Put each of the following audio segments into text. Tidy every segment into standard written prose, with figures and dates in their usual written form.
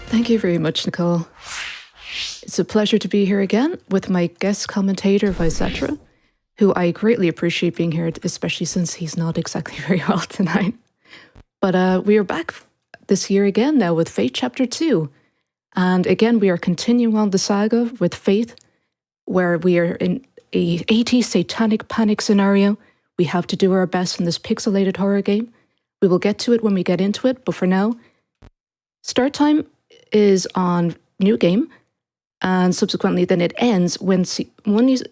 Thank you very much, Nichole. It's a pleasure to be here again with my guest commentator, Vysetra, who I greatly appreciate being here, especially since he's not exactly very well tonight. But we are back this year again now with Fate Chapter 2. And again, we are continuing on the saga with Faith, where we are in a 80s satanic panic scenario. We have to do our best in this pixelated horror game. We will get to it when we get into it, but for now, start time is on new game, and subsequently then it ends when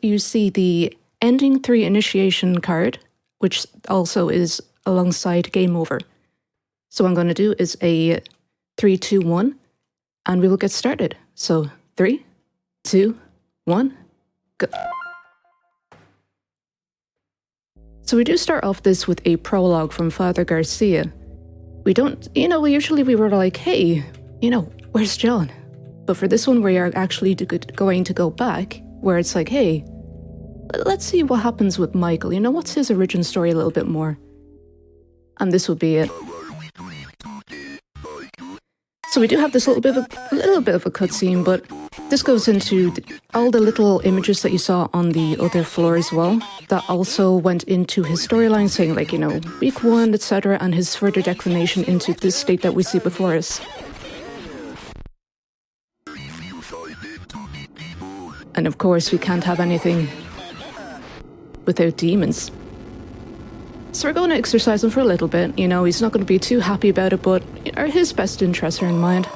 you see the ending 3 initiation card, which also is alongside game over. So what I'm going to do is a 3, 2, 1, and we will get started. So 3, 2, 1, go. So we do start off this with a prologue from Father Garcia. We don't, we were like, hey, where's John? But for this one, we are actually going to go back, where it's like, hey, let's see what happens with Michael. What's his origin story a little bit more? And this will be it. So we do have this little bit of a cutscene, but this goes into all the little images that you saw on the other floor as well. That also went into his storyline, saying like, week 1, etc., and his further declination into this state that we see before us. And of course, we can't have anything without demons. So we're going to exercise him for a little bit. He's not going to be too happy about it, but his best interests are in mind.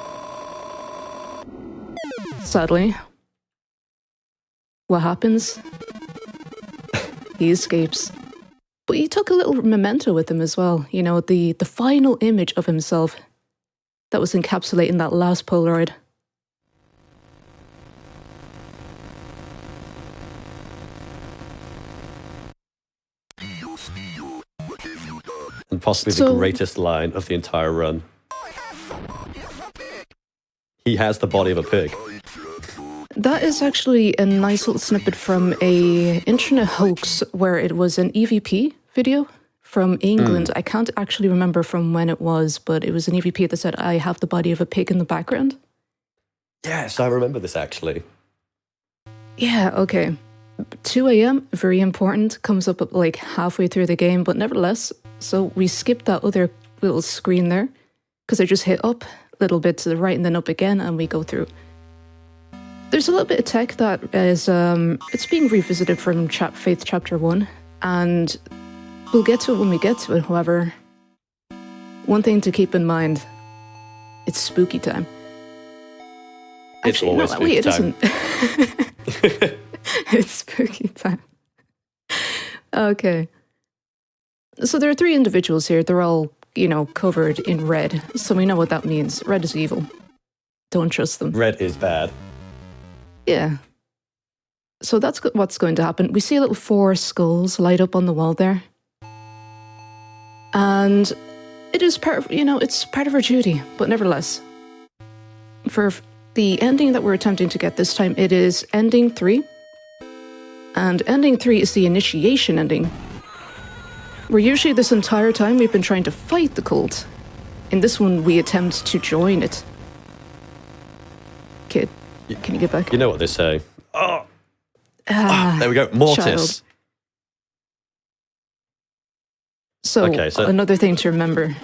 Sadly, what happens? He escapes. But he took a little memento with him as well. The final image of himself that was encapsulated in that last Polaroid. And possibly the greatest line of the entire run. He has the body of a pig. That is actually a nice little snippet from a internet hoax where it was an EVP video from England. I can't actually remember from when it was, but it was an EVP that said, I have the body of a pig in the background. Yes, I remember this actually. Yeah, okay. 2 a.m., very important, comes up like halfway through the game, but nevertheless, so we skipped that other little screen there, because I just hit up a little bit to the right and then up again, and we go through. There's a little bit of tech that is, it's being revisited from Faith Chapter 1, and we'll get to it when we get to it. However, one thing to keep in mind, it's spooky time. Actually, it's always spooky time. It isn't. It's spooky time. Okay. So there are 3 individuals here. They're all, covered in red. So we know what that means. Red is evil. Don't trust them. Red is bad. Yeah. So that's what's going to happen. We see a little 4 skulls light up on the wall there. And it is part of, it's part of our duty. But nevertheless, for the ending that we're attempting to get this time, it is ending 3. And ending 3 is the initiation ending. Where usually this entire time we've been trying to fight the cult. In this one, we attempt to join it. Kid, can you get back? You know what they say. There we go. Mortis. Child. So another thing to remember.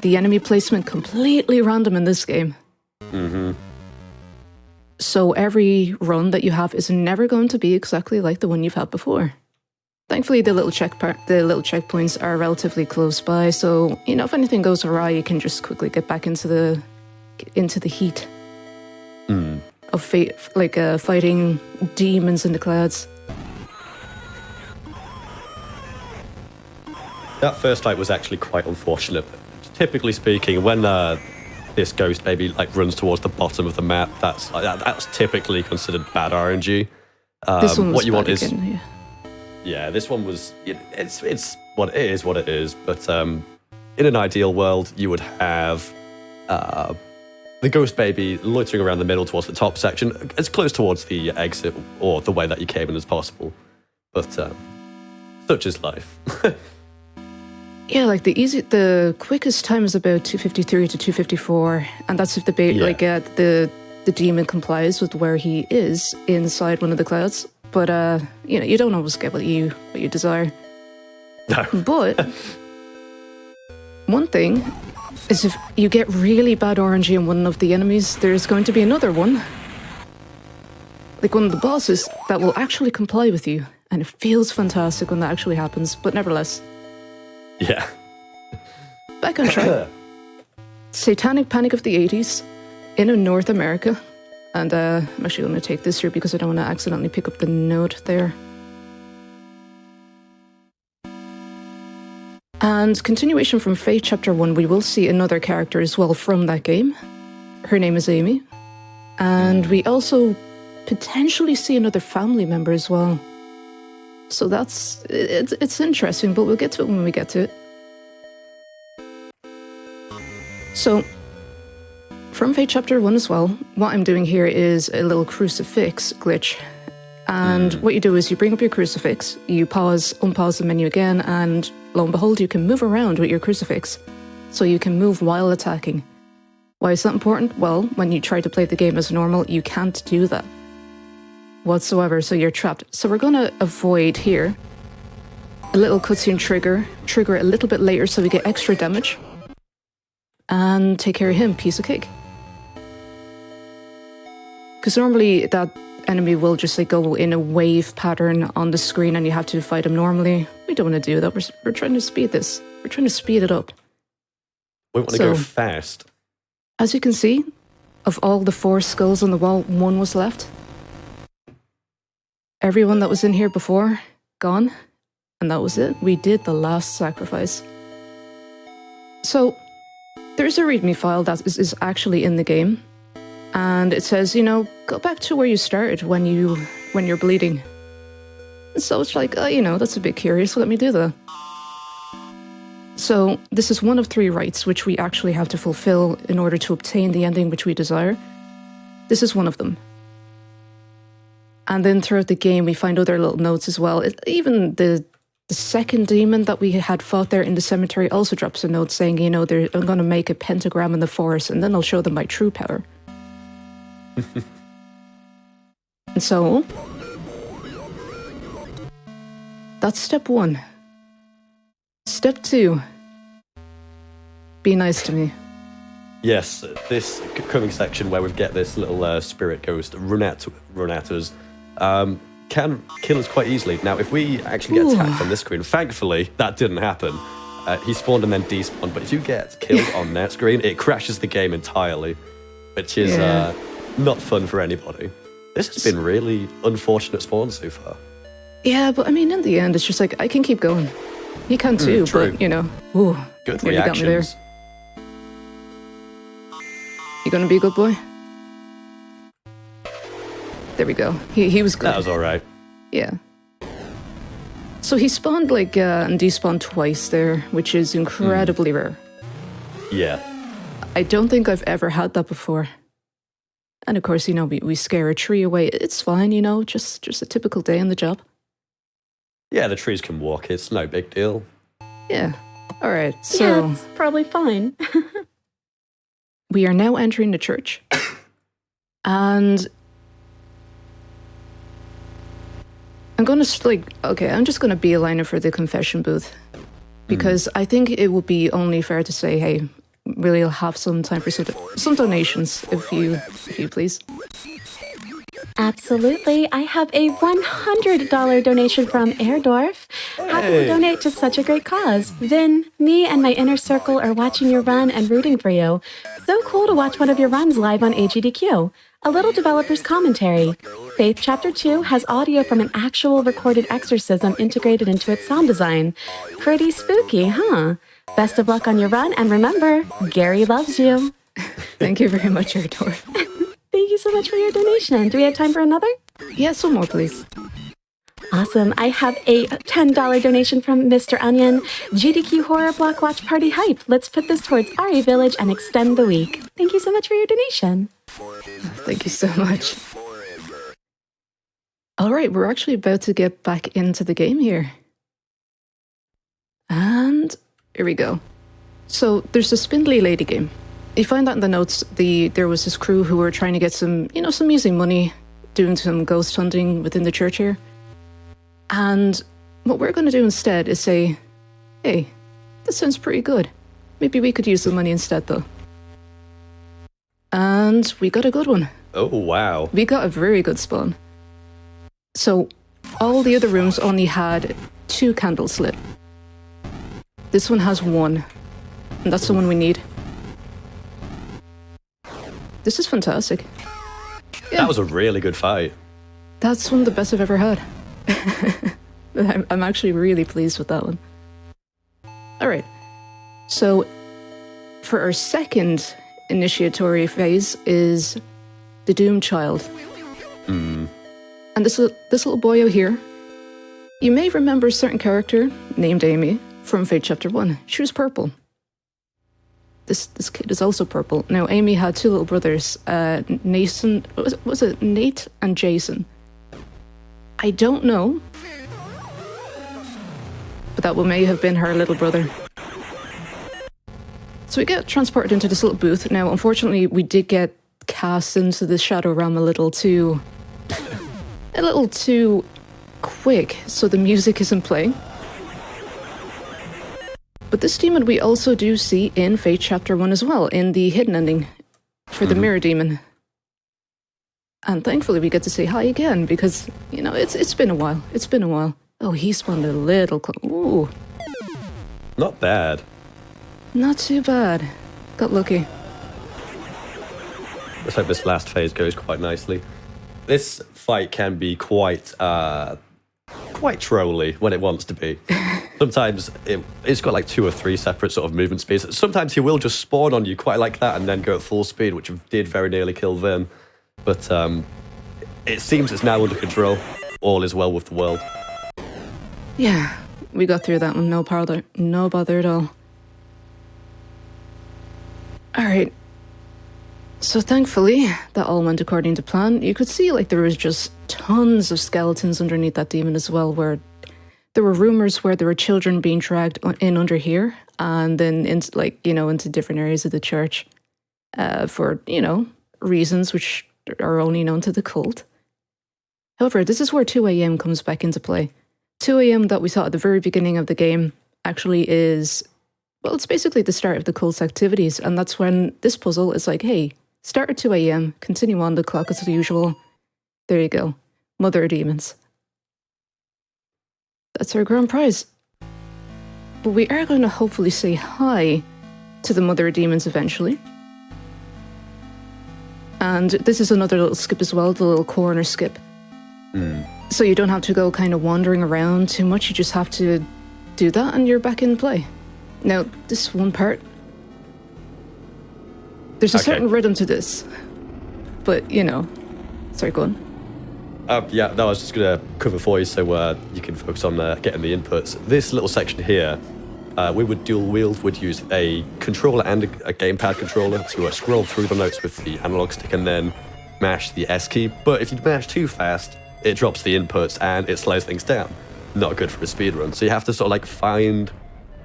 The enemy placement completely random in this game. Mm-hmm. So every run that you have is never going to be exactly like the one you've had before. Thankfully, the little checkpoints are relatively close by, so if anything goes awry, you can just quickly get back into the heat of fate, like fighting demons in the clouds. That first fight was actually quite unfortunate. Typically speaking, when this ghost baby runs towards the bottom of the map, that's typically considered bad RNG. This one was what you want again, is, yeah, this one was. It's what it is. But in an ideal world, you would have the ghost baby loitering around the middle towards the top section, as close towards the exit or the way that you came in as possible. But such is life. Yeah, like the quickest time is about 253 to 254, and that's if the demon complies with where he is inside one of the clouds. But you don't always get what you desire. No. But one thing is, if you get really bad RNG in one of the enemies, there's going to be another one, like one of the bosses, that will actually comply with you, and it feels fantastic when that actually happens. But nevertheless. Yeah. Back on track. Satanic Panic of the 80s in North America. And I'm actually going to take this here because I don't want to accidentally pick up the note there. And continuation from Fate Chapter 1, we will see another character as well from that game. Her name is Amy. And we also potentially see another family member as well. So it's interesting, but we'll get to it when we get to it. So, from Fate Chapter 1 as well, what I'm doing here is a little crucifix glitch. And what you do is you bring up your crucifix, you unpause the menu again, and lo and behold, you can move around with your crucifix. So you can move while attacking. Why is that important? Well, when you try to play the game as normal, you can't do that whatsoever, so you're trapped. So we're going to avoid here a little cutscene trigger it a little bit later so we get extra damage. And take care of him, piece of cake. Because normally that enemy will just like go in a wave pattern on the screen and you have to fight him normally. We don't want to do that. We're trying to speed this. We're trying to speed it up. We want to go fast. As you can see, of all the 4 skulls on the wall, 1 was left. Everyone that was in here before, gone. And that was it. We did the last sacrifice. So, there's a README file that is actually in the game. And it says, go back to where you started when you're bleeding. And so it's like, that's a bit curious. Let me do that. So this is one of 3 rites which we actually have to fulfill in order to obtain the ending which we desire. This is one of them. And then throughout the game, we find other little notes as well. Even the second demon that we had fought there in the cemetery also drops a note saying, I'm going to make a pentagram in the forest and then I'll show them my true power. And so, that's step 1. Step 2, be nice to me. Yes, this coming section where we get this little spirit ghost run at us can kill us quite easily. Now, if we actually get attacked on this screen, thankfully that didn't happen. He spawned and then despawned, but if you get killed on that screen, it crashes the game entirely, which is not fun for anybody. This has been really unfortunate spawn so far. Yeah, but I mean, in the end, it's just like, I can keep going. You can too, true. But, Good really got me there. reactions. You gonna be a good boy? There we go. He was good. That was alright. Yeah. So he spawned and despawned twice there, which is incredibly rare. Yeah. I don't think I've ever had that before. And of course, we scare a tree away. It's fine, just a typical day on the job. Yeah, the trees can walk. It's no big deal. Yeah. All right. So yeah, it's probably fine. we are now entering the church. And I'm going to, I'm just going to beeline it for the confession booth. Because I think it would be only fair to say, hey, really have some time for some donations, if you please. Absolutely. I have a $100 donation from Airdorf. Happy to donate to such a great cause. Vynn, me and my inner circle are watching your run and rooting for you. So cool to watch one of your runs live on AGDQ. A little developer's commentary. Faith Chapter 2 has audio from an actual recorded exorcism integrated into its sound design. Pretty spooky, huh? Best of luck on your run, and remember, Gary loves you. Thank you very much, Airdorf. Thank you so much for your donation. Do we have time for another? Yeah, some more, please. Awesome. I have a $10 donation from Mr. Onion. GDQ Horror Block Watch Party Hype. Let's put this towards RE Village and extend the week. Thank you so much for your donation. Thank you so much. All right, we're actually about to get back into the game here. And here we go. So there's the Spindly Lady game. You find that in the notes. There was this crew who were trying to get some easy money, doing some ghost hunting within the church here. And what we're going to do instead is say, hey, this sounds pretty good. Maybe we could use the money instead, though. And we got a good one. Oh, wow. We got a very good spawn. So all the other rooms only had 2 candles lit. This one has 1, and that's the one we need. This is fantastic. Yeah. That was a really good fight. That's one of the best I've ever had. I'm actually really pleased with that one. All right. So for our second initiatory phase is the Doom Child. And this little boyo here, you may remember a certain character named Amy from Fate Chapter 1. She was purple. This kid is also purple. Now, Amy had 2 little brothers, Nathan, was it Nate and Jason? I don't know, but that may have been her little brother. So we get transported into this little booth. Now, unfortunately, we did get cast into the Shadow Realm a little too quick, so the music isn't playing. But this demon we also do see in Fate Chapter 1 as well, in the hidden ending for the Mirror Demon. And thankfully we get to say hi again, because, it's been a while. It's been a while. Oh, he spawned a little ooh. Not bad. Not too bad. Got lucky. Let's hope this last phase goes quite nicely. This fight can be quite trolly when it wants to be. Sometimes it's got like 2 or 3 separate sort of movement speeds. Sometimes he will just spawn on you quite like that and then go at full speed, which did very nearly kill Vynn. But it seems it's now under control. All is well with the world. Yeah, we got through that one. No bother at all. All right. So thankfully, that all went according to plan. You could see like there was just tons of skeletons underneath that demon as well, where there were rumors where there were children being dragged in under here and then into different areas of the church for, reasons which are only known to the cult. However, this is where 2 a.m. comes back into play. 2 a.m. that we saw at the very beginning of the game actually is, well, it's basically the start of the cult's activities, and that's when this puzzle is like, hey, start at 2 a.m., continue on the clock as usual. There you go. Mother of Demons. That's our grand prize. But we are going to hopefully say hi to the Mother of Demons eventually. And this is another little skip as well, the little corner skip. So you don't have to go kind of wandering around too much, you just have to do that and you're back in play. Now, this one part, there's a certain rhythm to this, but, sorry, go on. Yeah, no, I was just going to cover for you so you can focus on getting the inputs. This little section here, we would dual wield, would use a controller and a gamepad controller to scroll through the notes with the analog stick and then mash the S key. But if you mash too fast, it drops the inputs and it slows things down. Not good for a speedrun. So you have to sort of find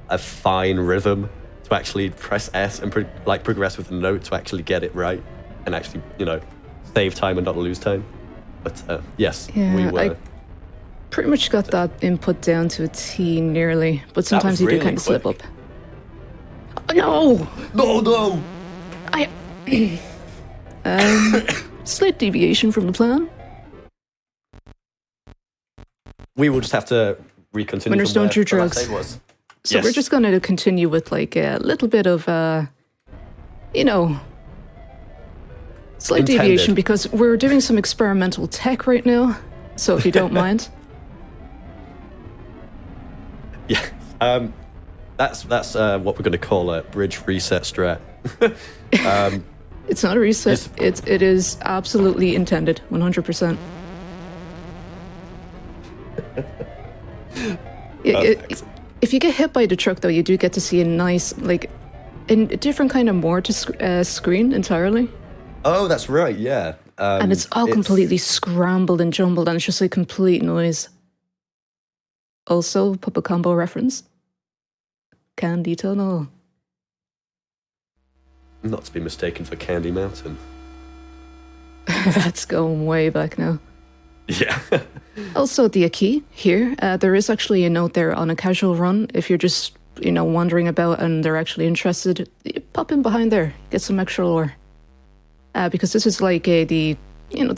a fine rhythm to actually press S and progress with the note to actually get it right and actually, save time and not lose time. But yes, yeah, we were. I pretty much got that input down to a T nearly, but sometimes you do kind of slip up. Oh, no! No! Slight deviation from the plan. We will just have to recontinue. Winners from don't do where the last drugs. save was. So Yes. we're just going to continue with a little bit of, slight Intended. deviation because we're doing some experimental tech right now. So if you don't mind. Yeah, that's what we're going to call a bridge reset strat. It's not a reset. It is absolutely intended, 100%. If you get hit by the truck, though, you do get to see a nice, a different kind of more to screen entirely. Oh, that's right, yeah. And it's all completely scrambled and jumbled, and it's just complete noise. Also, Puppet Combo reference. Candy Tunnel. Not to be mistaken for Candy Mountain. That's going way back now. Yeah. Also, the key here, there is actually a note there on a casual run. If you're just, wandering about and they're actually interested, you pop in behind there, get some extra lore. Because this is like the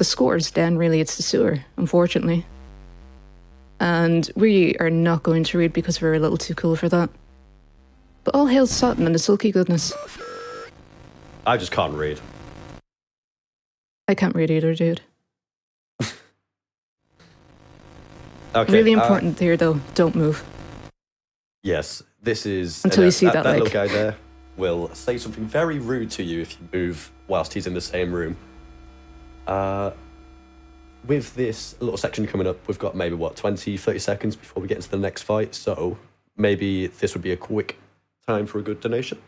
scores, then really it's the sewer, unfortunately. And we are not going to read because we're a little too cool for that. But all hail Sutton and the silky goodness. I just can't read. I can't read either, dude. Okay, really important here, though. Don't move. Yes, this is... Until you see that leg. little guy there will say something very rude to you if you move whilst he's in the same room. With this little section coming up, we've got maybe, 20, 30 seconds before we get into the next fight, so maybe this would be a quick time for a good donation.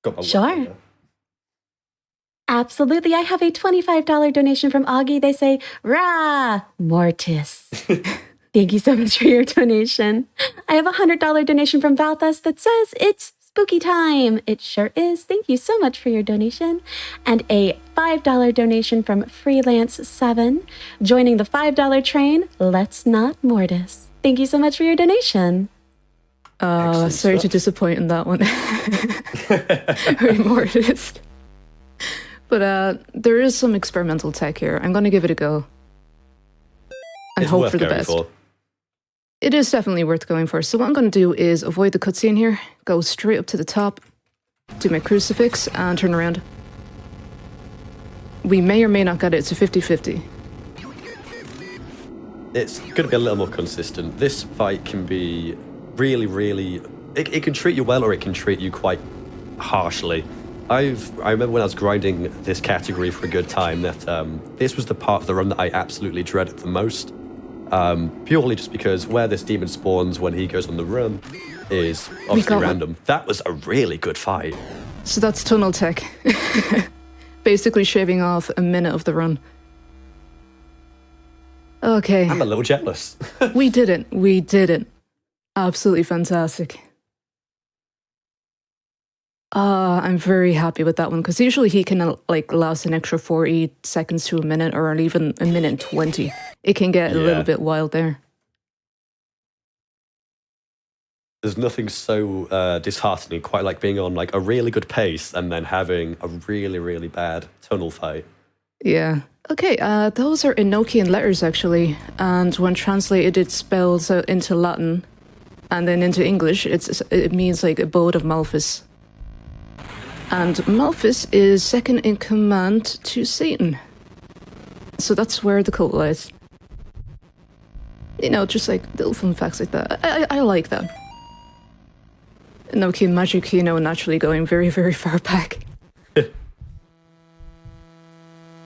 Got my Sure. there. Absolutely. I have a $25 donation from Augie. They say, Rah, Mortis. Thank you so much for your donation. I have a $100 donation from Valthus that says it's spooky time. It sure is. Thank you so much for your donation. And a $5 donation from Freelance7. Joining the $5 train, Let's Not Mortis. Thank you so much for your donation. Excellent Sorry to stuff. disappoint in that one. Very Mortis. But there is some experimental tech here. I'm going to give it a go. And It's hope worth for the going best. for. It is definitely worth going for. So what I'm going to do is avoid the cutscene here, go straight up to the top, do my crucifix, and turn around. We may or may not get it. It's a 50-50. It's going to be a little more consistent. This fight can be really, really... It can treat you well or it can treat you quite harshly. I remember when I was grinding this category for a good time that this was the part of the run that I absolutely dreaded the most. Purely just because where this demon spawns when he goes on the run is obviously random. That was a really good fight. So that's tunnel tech. Basically shaving off a minute of the run. Okay. I'm a little jealous. We did it. We did it. Absolutely fantastic. I'm very happy with that one because usually he can last an extra 40 seconds to a minute or even a minute and 20. It can get a little bit wild there. There's nothing so disheartening quite like being on a really good pace and then having a really, really bad tunnel fight. Yeah. Okay, those are Enochian letters actually, and when translated it spells out into Latin and then into English it means abode of Malphus. And Malphus is second in command to Satan. So that's where the cult lies. Just little fun facts like that. I like that. Enochian magic, naturally going very, very far back.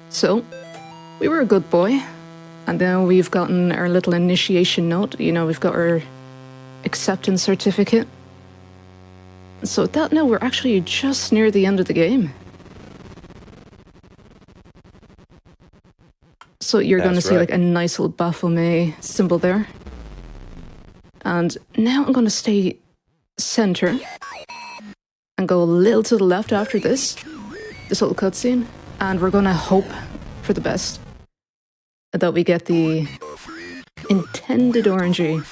So, we were a good boy. And then we've gotten our little initiation note. We've got our acceptance certificate. So with that, now we're actually just near the end of the game. So you're going to see a nice little Baphomet symbol there. And now I'm going to stay center and go a little to the left after this little cutscene. And we're going to hope for the best. That we get the intended orangey.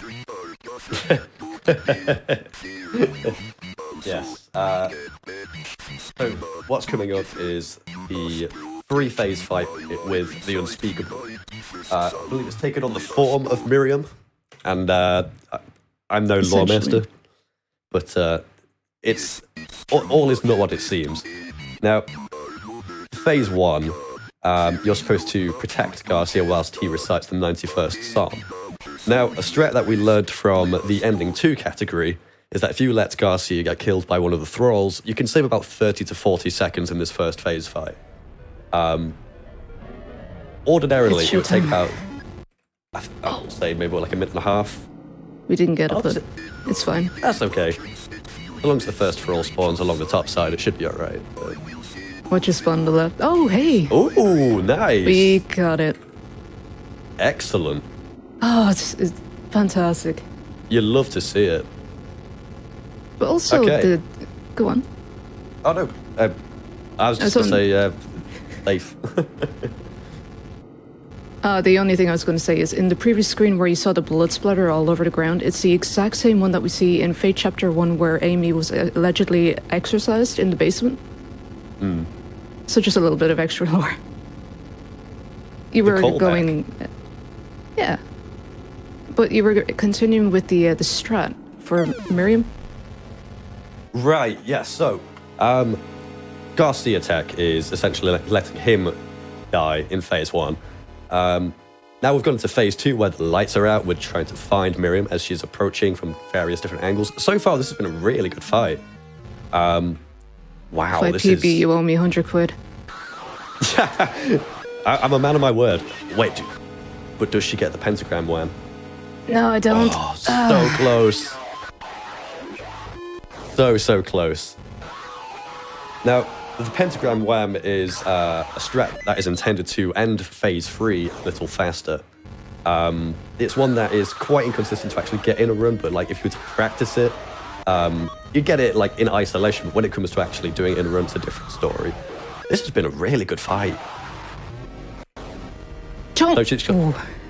Yes. So what's coming up is the 3-phase fight with the Unspeakable. I believe it's taken on the form of Miriam, and I'm no lore master, but it's all is not what it seems. Now, phase 1, you're supposed to protect Garcia whilst he recites the 91st Psalm. Now, a strat that we learned from the Ending 2 category is that if you let Garcia get killed by one of the thralls, you can save about 30 to 40 seconds in this first phase fight. Ordinarily, it would take about, I would say, maybe a minute and a half. We didn't get it, but it's fine. That's okay. As long as the first thrall spawns along the top side, it should be alright. What just spawned the left? Oh, hey! Ooh, nice! We got it. Excellent. Oh, it's fantastic. You love to see it. But also Okay. Go on. Oh no, I was just going to say safe. The only thing I was going to say is in the previous screen where you saw the blood splatter all over the ground, it's the exact same one that we see in Fate Chapter 1 where Amy was allegedly exorcised in the basement. So just a little bit of extra lore. You were going... yeah. But you were continuing with the strat for Miriam? Right, yeah, so Garcia attack is essentially letting him die in phase 1. Now we've gone into phase 2 where the lights are out. We're trying to find Miriam as she's approaching from various different angles. So far, this has been a really good fight. Wow, Fight this PB, is... you owe me 100 quid. I'm a man of my word. Wait, dude. But does she get the pentagram wham? No, I don't. Oh, so close. So close. Now, the pentagram wham is a strat that is intended to end phase 3 a little faster. It's one that is quite inconsistent to actually get in a run, but like if you were to practice it, you get it like in isolation, but when it comes to actually doing it in a run, it's a different story. This has been a really good fight. Don't.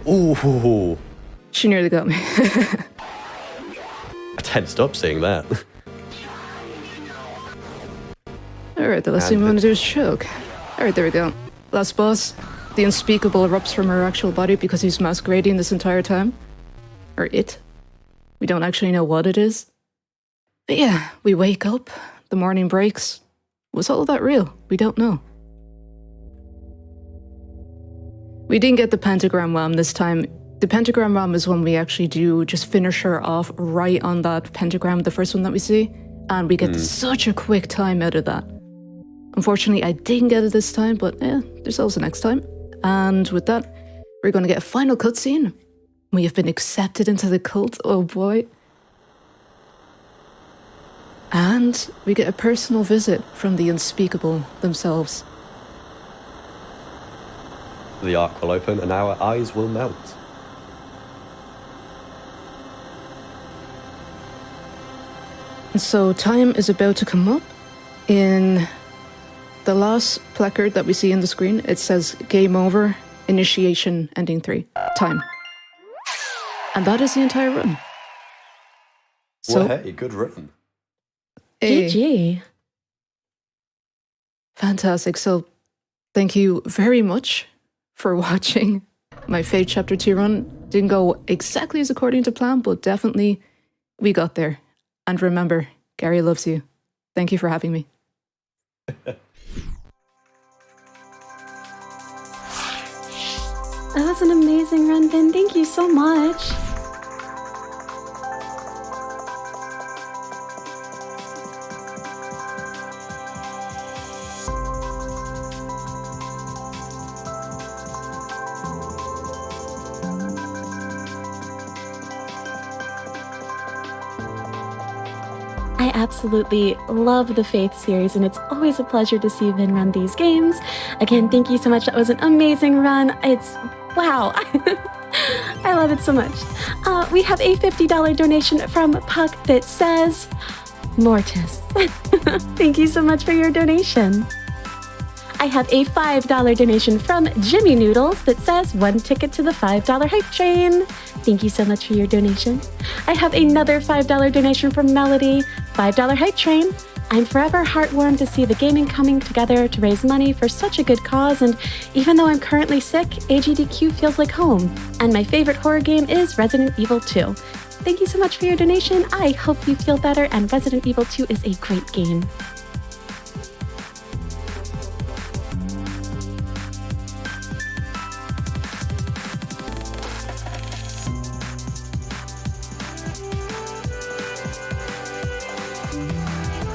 Ooh. She nearly got me. I tensed up seeing that. Alright, the last thing we want to do is choke. Alright, there we go. Last boss. The unspeakable erupts from her actual body because he's masquerading this entire time. Or it. We don't actually know what it is. But yeah, we wake up. The morning breaks. Was all of that real? We don't know. We didn't get the pentagram wham this time. The pentagram wham is when we actually do just finish her off right on that pentagram, the first one that we see. And we get such a quick time out of that. Unfortunately, I didn't get it this time, but there's always a next time. And with that, we're going to get a final cutscene. We have been accepted into the cult, oh boy. And we get a personal visit from the unspeakable themselves. The arc will open and our eyes will melt. And so time is about to come up. In the last placard that we see on the screen, it says game over, initiation, ending 3, time. And that is the entire run. So, Well, hey, good run. GG. Fantastic. So thank you very much for watching my Fate Chapter 2 run. Didn't go exactly as according to plan, but definitely we got there. And remember, Gary loves you. Thank you for having me. That was an amazing run, Vynn. Thank you so much. I absolutely love the Faith series, and it's always a pleasure to see Vynn run these games. Again, thank you so much. That was an amazing run. It's wow. I love it so much. We have a $50 donation from Puck that says, Mortis. Thank you so much for your donation. I have a $5 donation from Jimmy Noodles that says 1 ticket to the $5 hype train. Thank you so much for your donation. I have another $5 donation from Melody, $5 hype train. I'm forever heartwarmed to see the gaming coming together to raise money for such a good cause, and even though I'm currently sick, AGDQ feels like home. And my favorite horror game is Resident Evil 2. Thank you so much for your donation. I hope you feel better, and Resident Evil 2 is a great game.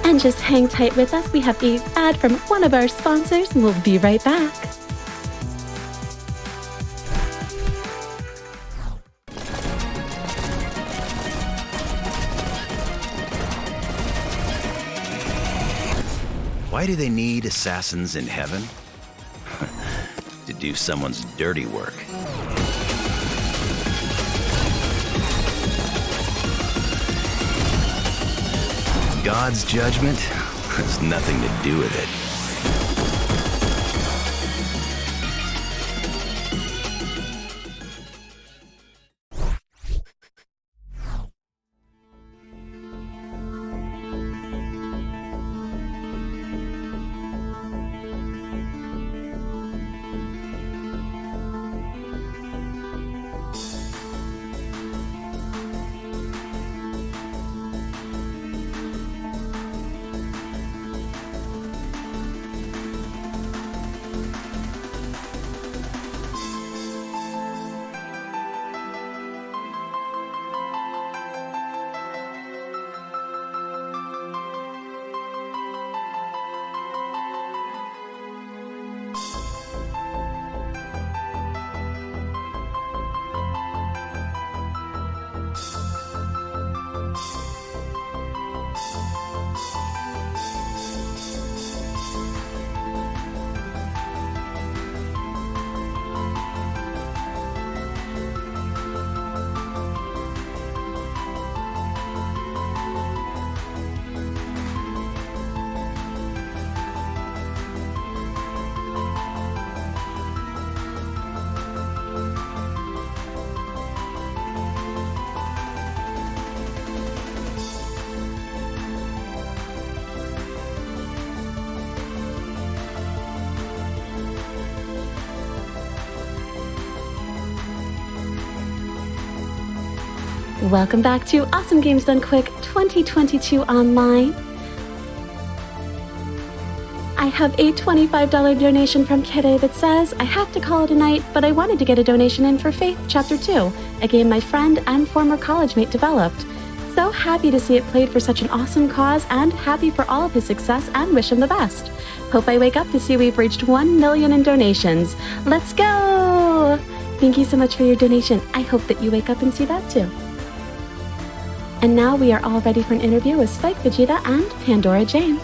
And just hang tight with us. We have an ad from one of our sponsors, and we'll be right back. Why do they need assassins in heaven? To do someone's dirty work. God's judgment has nothing to do with it. Welcome back to Awesome Games Done Quick 2022 Online. I have a $25 donation from Kidde that says, I have to call it a night, but I wanted to get a donation in for Faith Chapter 2, a game my friend and former college mate developed. So happy to see it played for such an awesome cause and happy for all of his success and wish him the best. Hope I wake up to see we've reached 1 million in donations. Let's go! Thank you so much for your donation. I hope that you wake up and see that too. And now we are all ready for an interview with SpikeVegeta and Pandora Jane.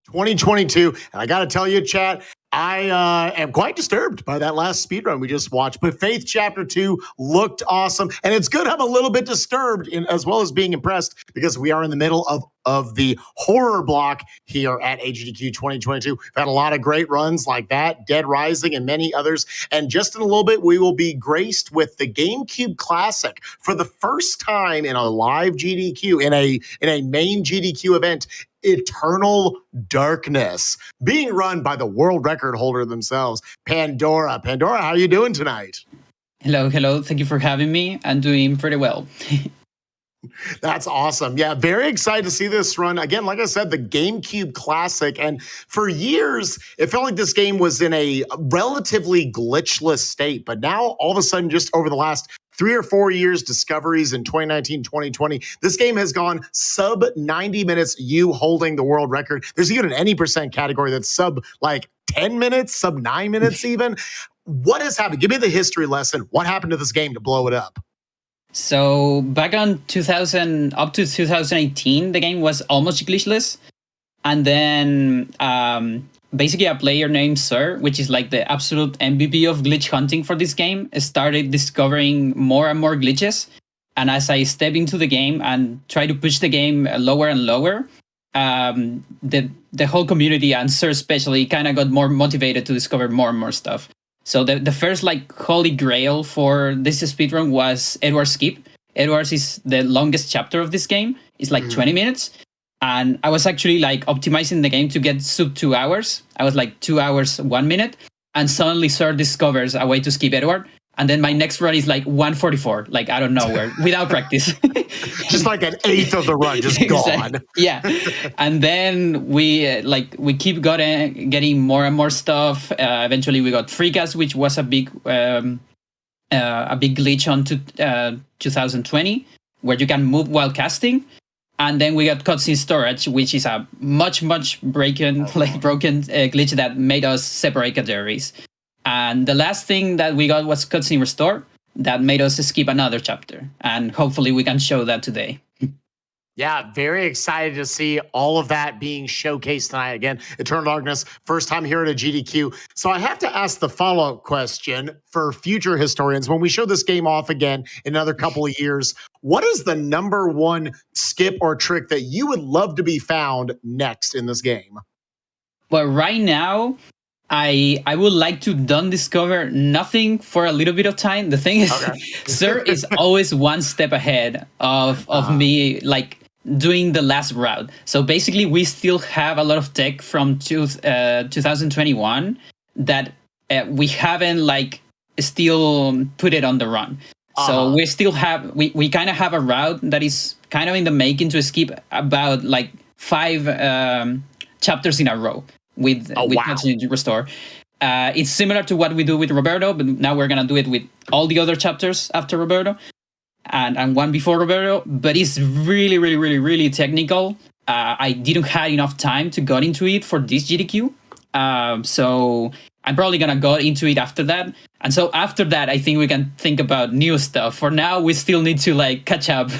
(2022), and I got to tell you, chat, I am quite disturbed by that last speedrun we just watched. But Faith Chapter 2 looked awesome, and it's good I'm a little bit disturbed as well as being impressed because we are in the middle of the horror block here at AGDQ 2022. We've had a lot of great runs like that, Dead Rising, and many others. And just in a little bit, we will be graced with the GameCube Classic for the first time in a live GDQ, in a main GDQ event. Eternal Darkness, being run by the world record holder themselves, Pandora. Pandora, how are you doing tonight? Hello. Thank you for having me. I'm doing pretty well. That's awesome. Yeah, very excited to see this run. Again, like I said, the GameCube Classic. And for years, it felt like this game was in a relatively glitchless state. But now, all of a sudden, just over the last 3 or 4 years, discoveries in 2019, 2020, this game has gone sub 90 minutes, you holding the world record. There's even an any percent category that's sub like 10 minutes, sub 9 minutes even. What has happened? Give me the history lesson. What happened to this game to blow it up? So back on 2000 up to 2018, the game was almost glitchless. And then basically a player named Sir, which is like the absolute MVP of glitch hunting for this game, started discovering more and more glitches. And as I step into the game and try to push the game lower and lower, the whole community and Sir especially kind of got more motivated to discover more and more stuff. So the first like holy grail for this speedrun was Edward's Skip. Edward's is the longest chapter of this game. It's like 20 minutes. And I was actually like optimizing the game to get sub 2 hours. I was like 2 hours, 1 minute. And suddenly Sir discovers a way to skip Edward. And then my next run is like 144, like out of nowhere, without practice. Just like an eighth of the run, just gone. Yeah. And then we keep getting more and more stuff. Eventually we got FreeCast, which was a big glitch on 2020, where you can move while casting. And then we got cutscene storage, which is a much broken glitch that made us separate categories. And the last thing that we got was cutscene restore that made us skip another chapter. And hopefully we can show that today. Yeah, very excited to see all of that being showcased tonight. Again, Eternal Darkness, first time here at a GDQ. So I have to ask the follow-up question for future historians. When we show this game off again in another couple of years, what is the number one skip or trick that you would love to be found next in this game? But right now, I would like to don't discover nothing for a little bit of time. The thing is, Sir is always one step ahead of me, like doing the last route. So basically, we still have a lot of tech from 2021 that we haven't like still put it on the run. So we still have we kind of have a route that is kind of in the making to skip about like 5 chapters in a row with Continue to Restore. It's similar to what we do with Roberto, but now we're gonna do it with all the other chapters after Roberto and one before Roberto. But it's really technical. I didn't have enough time to go into it for this GDQ, so I'm probably gonna go into it after that. And so after that, I think we can think about new stuff. For now, we still need to like catch up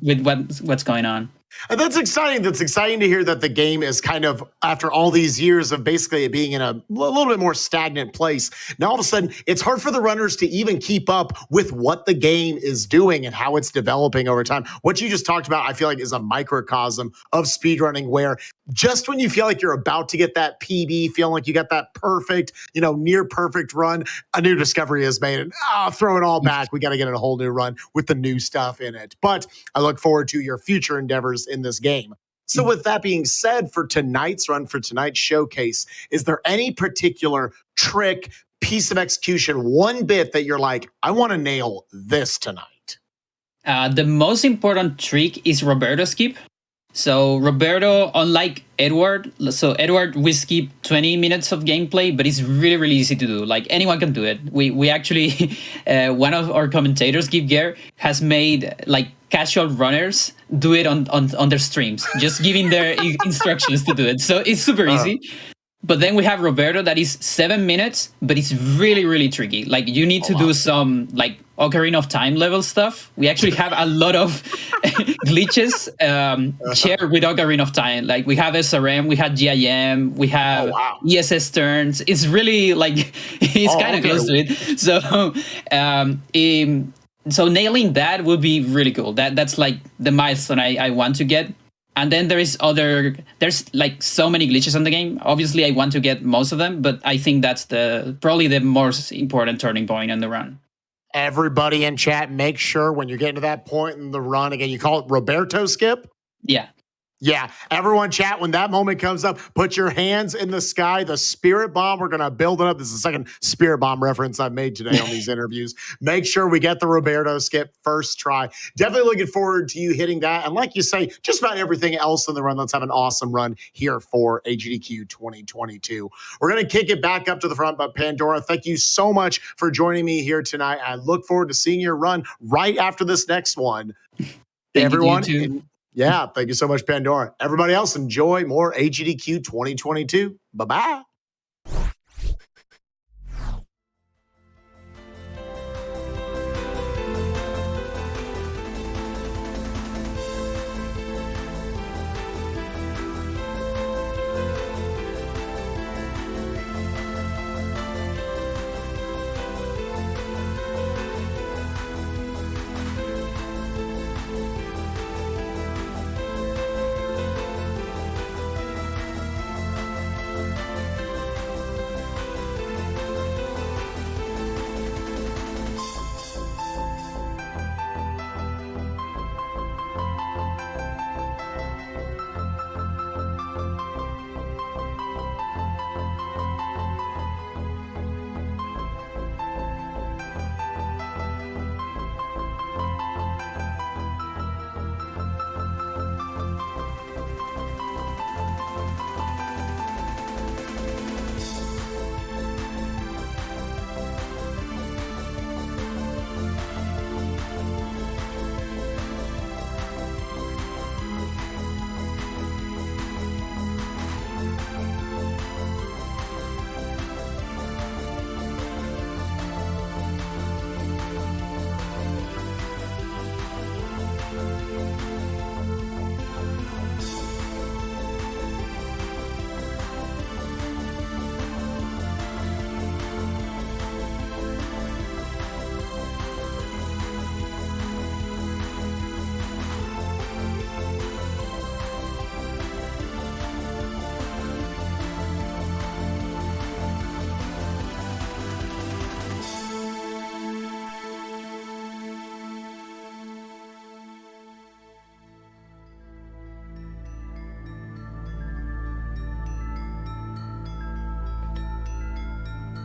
with what's going on. And that's exciting. That's exciting to hear that the game is kind of, after all these years of basically being in a little bit more stagnant place, now all of a sudden it's hard for the runners to even keep up with what the game is doing and how it's developing over time. What you just talked about, I feel like, is a microcosm of speedrunning, where just when you feel like you're about to get that PB, feeling like you got that perfect, near perfect run, a new discovery is made. And throw it all back. We got to get a whole new run with the new stuff in it. But I look forward to your future endeavors in this game. So with that being said, for tonight's run, for tonight's showcase, is there any particular trick, piece of execution, one bit that you're like, I want to nail this tonight? The most important trick is Roberto skip. So Roberto, unlike Edward, we skip 20 minutes of gameplay, but it's really easy to do. Like anyone can do it. We actually, one of our commentators, Give Gear, has made like casual runners do it on their streams, just giving their instructions to do it. So it's super easy. But then we have Roberto that is 7 minutes, but it's really tricky. Like you need to do some like Ocarina of Time level stuff. We actually have a lot of glitches shared with Ocarina of Time. Like we have SRM, we have GIM, we have ESS turns. It's really like it's kind of close to it. So nailing that would be really cool. That's like the milestone I want to get. And then there's like so many glitches on the game. Obviously, I want to get most of them, but I think that's probably the most important turning point in the run. Everybody in chat, make sure when you're getting to that point in the run, again, you call it Roberto skip? Yeah. Yeah, everyone chat, when that moment comes up, put your hands in the sky. The Spirit Bomb, we're going to build it up. This is the second Spirit Bomb reference I've made today on these interviews. Make sure we get the Roberto skip first try. Definitely looking forward to you hitting that. And like you say, just about everything else in the run. Let's have an awesome run here for AGDQ 2022. We're going to kick it back up to the front, but Pandora, thank you so much for joining me here tonight. I look forward to seeing your run right after this next one. Everyone. Yeah, thank you so much, Pandora. Everybody else, enjoy more AGDQ 2022. Bye-bye.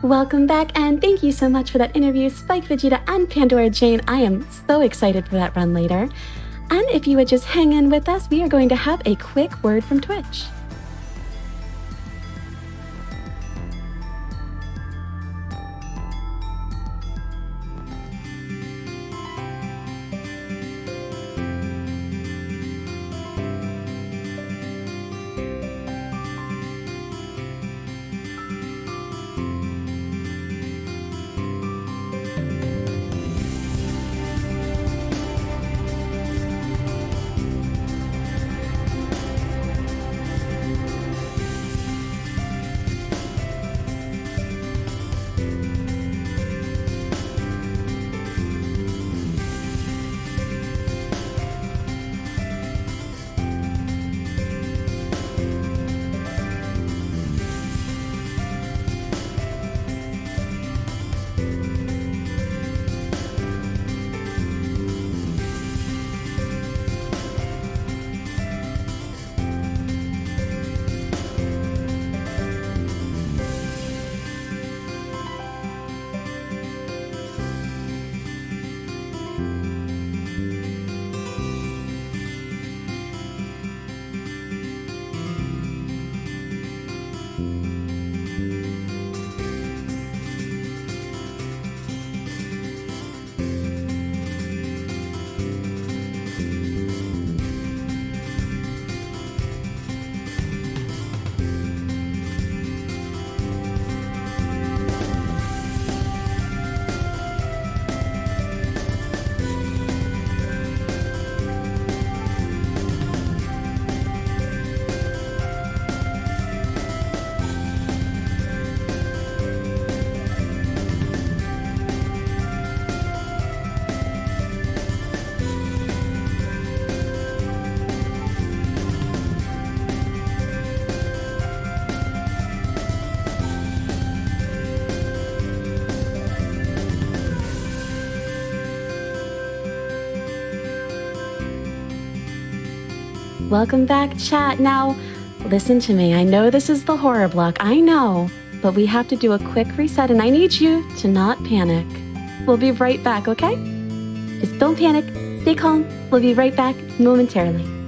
Welcome back, and thank you so much for that interview, SpikeVegeta and Pandora Jane. I am so excited for that run later. And if you would just hang in with us, we are going to have a quick word from Twitch. Welcome back, chat. Now, listen to me. I know this is the horror block. I know. But we have to do a quick reset, and I need you to not panic. We'll be right back, okay? Just don't panic. Stay calm. We'll be right back momentarily.